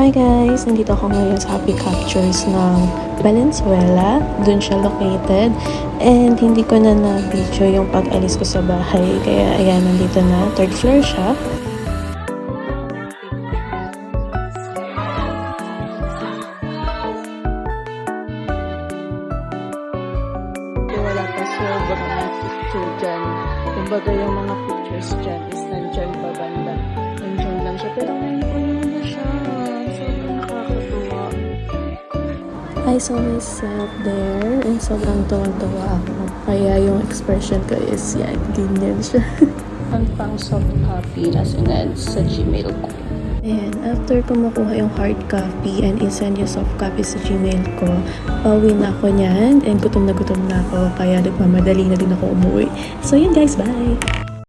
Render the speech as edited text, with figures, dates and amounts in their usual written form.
Hi guys! Nandito ako ngayon sa Happy Captures ng Valenzuela. Doon siya located. And hindi ko na na-video yung pag-alis ko sa bahay. Kaya ayan, nandito na. Third floor siya. Wala pa sobrang mga picture dyan. Kumbaga yung mga pictures dyan is nandyan pa banda. Nandyan lang siya. Pero ngayon ko na siya. Sobrang nakakatuwa. I saw myself there and sobrang tuwang-tuwa ako. Kaya yung expression ko is yan, ganyan siya. Ang pang soft copy na sinend sa Gmail ko. Ayan, after ko makuha yung hard copy and isend yung soft copy sa Gmail ko, pauwi na ako niyan and gutom na ako kaya nagmamadali na din ako umuwi. So yun guys, bye!